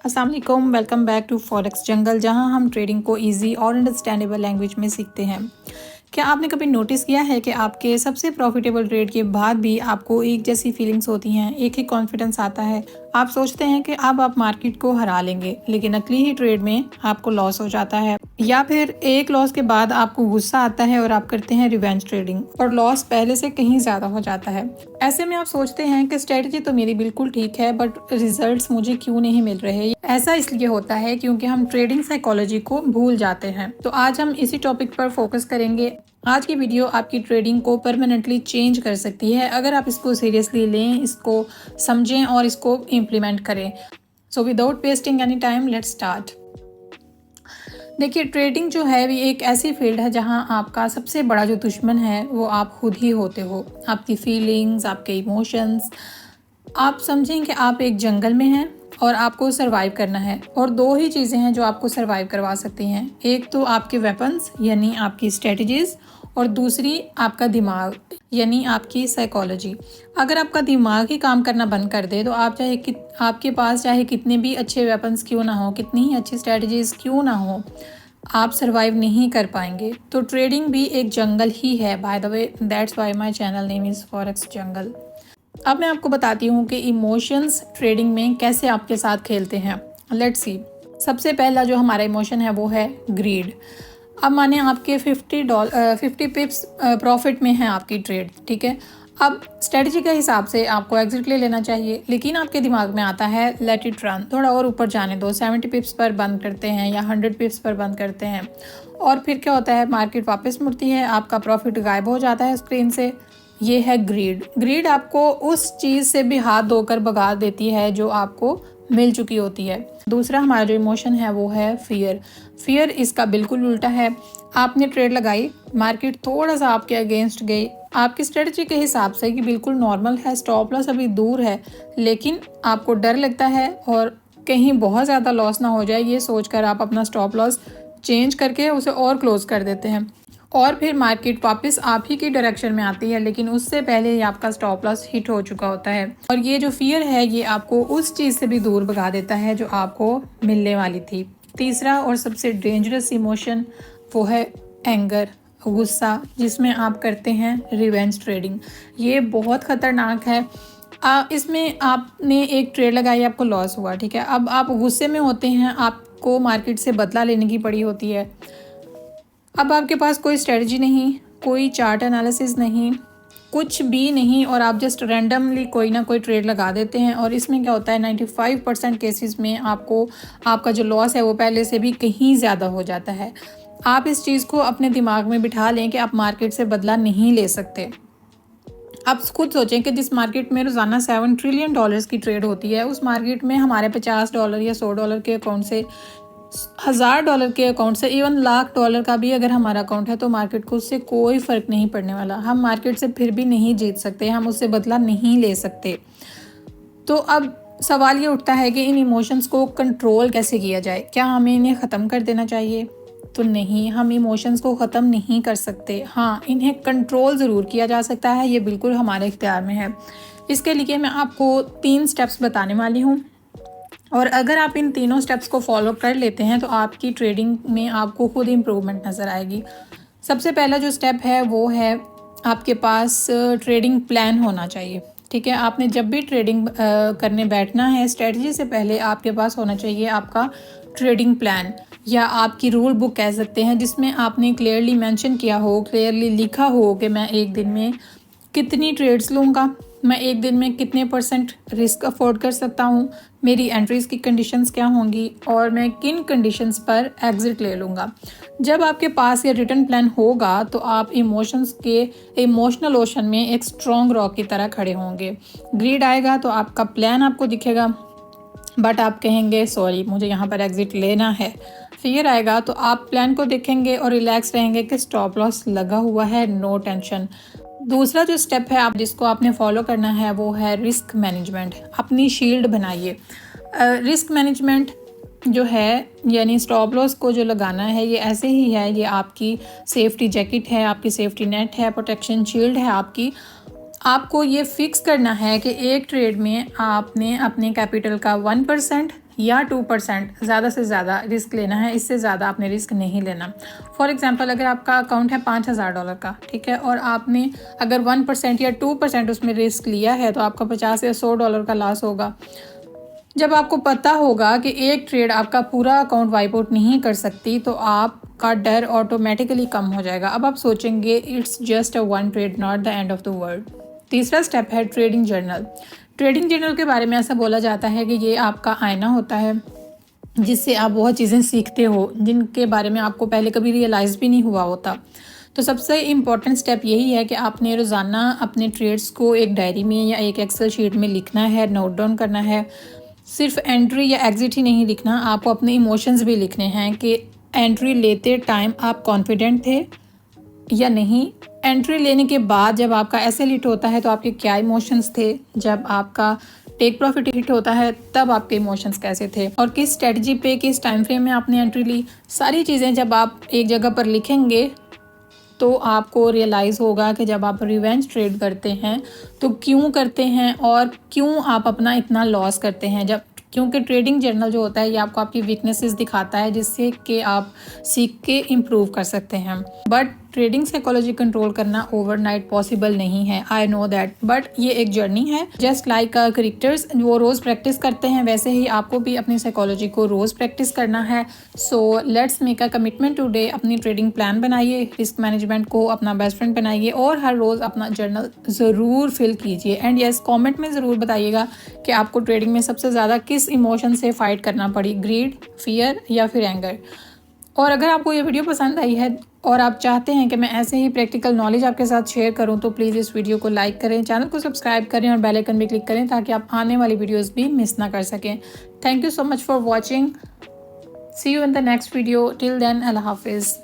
अस्सलाम वालेकुम, welcome back to forex जंगल, जहां हम ट्रेडिंग को इजी और अंडरस्टैंडेबल लैंग्वेज में सीखते हैं। क्या आपने कभी नोटिस किया है कि आपके सबसे प्रॉफिटेबल ट्रेड के बाद भी आपको एक जैसी फीलिंग्स होती हैं, एक ही कॉन्फिडेंस आता है। आप सोचते हैं कि अब आप मार्केट को हरा लेंगे, लेकिन अगली ही ट्रेड में आपको लॉस हो जाता है, या फिर एक लॉस के बाद आपको गुस्सा आता है और आप करते हैं रिवेंज ट्रेडिंग और लॉस पहले से कहीं ज़्यादा हो जाता है। ऐसे में आप सोचते हैं कि स्ट्रेटजी तो मेरी बिल्कुल ठीक है, बट रिजल्ट्स मुझे क्यों नहीं मिल रहे। ऐसा इसलिए होता है क्योंकि हम ट्रेडिंग साइकोलॉजी को भूल जाते हैं। तो आज हम इसी टॉपिक पर फोकस करेंगे। आज की वीडियो आपकी ट्रेडिंग को परमानेंटली चेंज कर सकती है अगर आप इसको सीरियसली लें, इसको समझें और इसको इम्प्लीमेंट करें। So without wasting any time, let's start. देखिए, ट्रेडिंग जो है भी एक ऐसी फील्ड है जहां आपका सबसे बड़ा जो दुश्मन है वो आप खुद ही होते हो। आपकी फीलिंग्स, आपके इमोशंस। आप समझें कि आप एक जंगल में हैं और आपको सरवाइव करना है, और दो ही चीज़ें हैं जो आपको सरवाइव करवा सकती हैं। एक तो आपके वेपन्स यानी आपकी स्ट्रेटजीज, और दूसरी आपका दिमाग यानी आपकी साइकोलॉजी। अगर आपका दिमाग ही काम करना बंद कर दे तो आपके पास चाहे कितने भी अच्छे वेपन्स क्यों ना हो, कितनी ही अच्छी स्ट्रेटजीज क्यों ना हो, आप सरवाइव नहीं कर पाएंगे। तो ट्रेडिंग भी एक जंगल ही है। By the way, that's why my channel name is Forex Jungle. अब मैं आपको बताती हूँ कि इमोशंस ट्रेडिंग में कैसे आपके साथ खेलते हैं। Let's see. सबसे पहला जो हमारा इमोशन है वो है ग्रीड। अब माने आपके 50 पिप्स प्रॉफिट में है आपकी ट्रेड, ठीक है। अब स्ट्रेटजी के हिसाब से आपको एग्जिट ले लेना चाहिए, लेकिन आपके दिमाग में आता है लेट इट रन, थोड़ा और ऊपर जाने दो, 70 पिप्स पर बंद करते हैं या 100 पिप्स पर बंद करते हैं। और फिर क्या होता है, मार्केट वापस मुड़ती है, आपका प्रॉफिट गायब हो जाता है स्क्रीन से। ये है ग्रीड। ग्रीड आपको उस चीज़ से भी हाथ धोकर भगा देती है जो आपको मिल चुकी होती है। दूसरा हमारा जो इमोशन है वो है फियर। फियर इसका बिल्कुल उल्टा है। आपने ट्रेड लगाई, मार्केट थोड़ा सा आपके अगेंस्ट गई, आपकी स्ट्रेटजी के हिसाब से कि बिल्कुल नॉर्मल है, स्टॉप लॉस अभी दूर है, लेकिन आपको डर लगता है और कहीं बहुत ज़्यादा लॉस ना हो जाए, ये सोचकर आप अपना स्टॉप लॉस चेंज करके उसे और क्लोज कर देते हैं, और फिर मार्केट वापस आप ही की डायरेक्शन में आती है, लेकिन उससे पहले ही आपका स्टॉप लॉस हिट हो चुका होता है। और ये जो फियर है ये आपको उस चीज़ से भी दूर भगा देता है जो आपको मिलने वाली थी। तीसरा और सबसे डेंजरस इमोशन वो है एंगर, गुस्सा, जिसमें आप करते हैं रिवेंज ट्रेडिंग। ये बहुत ख़तरनाक है। इसमें आपने एक ट्रेड लगाई, आपको लॉस हुआ, ठीक है। अब आप गुस्से में होते हैं, आपको मार्केट से बदला लेने की पड़ी होती है। अब आपके पास कोई स्ट्रेटजी नहीं, कोई चार्ट एनालिसिस नहीं, कुछ भी नहीं, और आप जस्ट रैंडमली कोई ना कोई ट्रेड लगा देते हैं। और इसमें क्या होता है, 95% केसेस में आपको आपका जो लॉस है वो पहले से भी कहीं ज़्यादा हो जाता है। आप इस चीज़ को अपने दिमाग में बिठा लें कि आप मार्केट से बदला नहीं ले सकते। आप खुद सोचें कि जिस मार्केट में रोज़ाना $7 ट्रिलियन की ट्रेड होती है, उस मार्केट में हमारे $50 या $100 के अकाउंट से, $1000 के अकाउंट से, इवन $1,00,000 का भी अगर हमारा अकाउंट है, तो मार्केट को उससे कोई फ़र्क नहीं पड़ने वाला। हम मार्केट से फिर भी नहीं जीत सकते, हम उससे बदला नहीं ले सकते। तो अब सवाल ये उठता है कि इन इमोशंस को कंट्रोल कैसे किया जाए। क्या हमें इन्हें ख़त्म कर देना चाहिए? तो नहीं, हम इमोशंस को ख़त्म नहीं कर सकते। हाँ, इन्हें कंट्रोल ज़रूर किया जा सकता है, ये बिल्कुल हमारे इख्तियार में है। इसके लिए मैं आपको 3 स्टेप्स बताने वाली हूँ, और अगर आप इन तीनों स्टेप्स को फॉलो कर लेते हैं तो आपकी ट्रेडिंग में आपको खुद इम्प्रूवमेंट नज़र आएगी। सबसे पहला जो स्टेप है वो है, आपके पास ट्रेडिंग प्लान होना चाहिए, ठीक है। आपने जब भी ट्रेडिंग करने बैठना है, स्ट्रेटजी से पहले आपके पास होना चाहिए आपका ट्रेडिंग प्लान, या आपकी रूल बुक कह सकते हैं, जिसमें आपने क्लियरली मेंशन किया हो, क्लियरली लिखा हो कि मैं एक दिन में कितनी ट्रेड्स लूँगा, मैं एक दिन में कितने % रिस्क अफोर्ड कर सकता हूँ, मेरी एंट्रीज़ की कंडीशंस क्या होंगी, और मैं किन कंडीशंस पर एग्ज़िट ले लूँगा। जब आपके पास ये रिटन प्लान होगा तो आप इमोशंस के इमोशनल ओशन में एक स्ट्रॉन्ग रॉक की तरह खड़े होंगे। ग्रीड आएगा तो आपका प्लान आपको दिखेगा, बट आप कहेंगे सॉरी, मुझे यहाँ पर एग्ज़िट लेना है। फियर आएगा तो आप प्लान को देखेंगे और रिलैक्स रहेंगे कि स्टॉप लॉस लगा हुआ है, नो टेंशन। दूसरा जो स्टेप है जिसको आपने फॉलो करना है वो है रिस्क मैनेजमेंट। अपनी शील्ड बनाइए। रिस्क मैनेजमेंट जो है, यानी स्टॉप लॉस को जो लगाना है, ये ऐसे ही है, ये आपकी सेफ्टी जैकेट है, आपकी सेफ्टी नेट है, प्रोटेक्शन शील्ड है आपकी। आपको ये फिक्स करना है कि एक ट्रेड में आपने अपने कैपिटल का 1% या 2% ज़्यादा से ज़्यादा रिस्क लेना है, इससे ज़्यादा आपने रिस्क नहीं लेना। फॉर एग्जांपल अगर आपका अकाउंट है $5000 का, ठीक है, और आपने अगर 1% या 2% उसमें रिस्क लिया है तो आपका $50 या $100 का लॉस होगा। जब आपको पता होगा कि एक ट्रेड आपका पूरा अकाउंट वाइप आउट नहीं कर सकती तो आपका डर ऑटोमेटिकली कम हो जाएगा। अब आप सोचेंगे it's just a one trade, not the end of the world. तीसरा स्टेप है ट्रेडिंग जर्नल। ट्रेडिंग जर्नल के बारे में ऐसा बोला जाता है कि ये आपका आईना होता है जिससे आप बहुत चीज़ें सीखते हो जिनके बारे में आपको पहले कभी रियलाइज़ भी नहीं हुआ होता। तो सबसे इम्पॉर्टेंट स्टेप यही है कि आपने रोज़ाना अपने ट्रेड्स को एक डायरी में या एक एक्सेल शीट में लिखना है, नोट डाउन करना है। सिर्फ एंट्री या एग्ज़िट ही नहीं लिखना, आपको अपने इमोशंस भी लिखने हैं कि एंट्री लेते टाइम आप कॉन्फिडेंट थे या नहीं, एंट्री लेने के बाद जब आपका एसएल हिट होता है तो आपके क्या इमोशंस थे, जब आपका टेक प्रॉफिट हिट होता है तब आपके इमोशंस कैसे थे, और किस स्ट्रेटजी पे किस टाइम फ्रेम में आपने एंट्री ली। सारी चीज़ें जब आप एक जगह पर लिखेंगे तो आपको रियलाइज़ होगा कि जब आप रिवेंज ट्रेड करते हैं तो क्यों करते हैं और क्यों आप अपना इतना लॉस करते हैं। जब क्योंकि ट्रेडिंग जर्नल जो होता है ये आपको आपकी वीकनेसेस दिखाता है जिससे कि आप सीख के इम्प्रूव कर सकते हैं। बट ट्रेडिंग साइकोलॉजी कंट्रोल करना ओवरनाइट पॉसिबल नहीं है, आई नो दैट, बट ये एक जर्नी है। जस्ट लाइक क्रिकेटर्स वो रोज़ प्रैक्टिस करते हैं वैसे ही आपको भी अपनी साइकोलॉजी को रोज़ प्रैक्टिस करना है। So let's make a commitment today. अपनी ट्रेडिंग प्लान बनाइए, रिस्क मैनेजमेंट को अपना बेस्ट फ्रेंड बनाइए और हर रोज़ अपना जर्नल ज़रूर फिल कीजिए। एंड यस, कॉमेंट में ज़रूर बताइएगा कि आपको ट्रेडिंग में सबसे ज़्यादा किस इमोशन से फाइट करना पड़ी, ग्रीड, फियर या फिर एंगर। और अगर आपको ये वीडियो पसंद आई है और आप चाहते हैं कि मैं ऐसे ही प्रैक्टिकल नॉलेज आपके साथ शेयर करूं तो प्लीज़ इस वीडियो को लाइक करें, चैनल को सब्सक्राइब करें और बेल आइकन भी क्लिक करें ताकि आप आने वाली वीडियोस भी मिस ना कर सकें। Thank you so much for watching. See you in the next video. Till then, अल्लाह हाफिज़।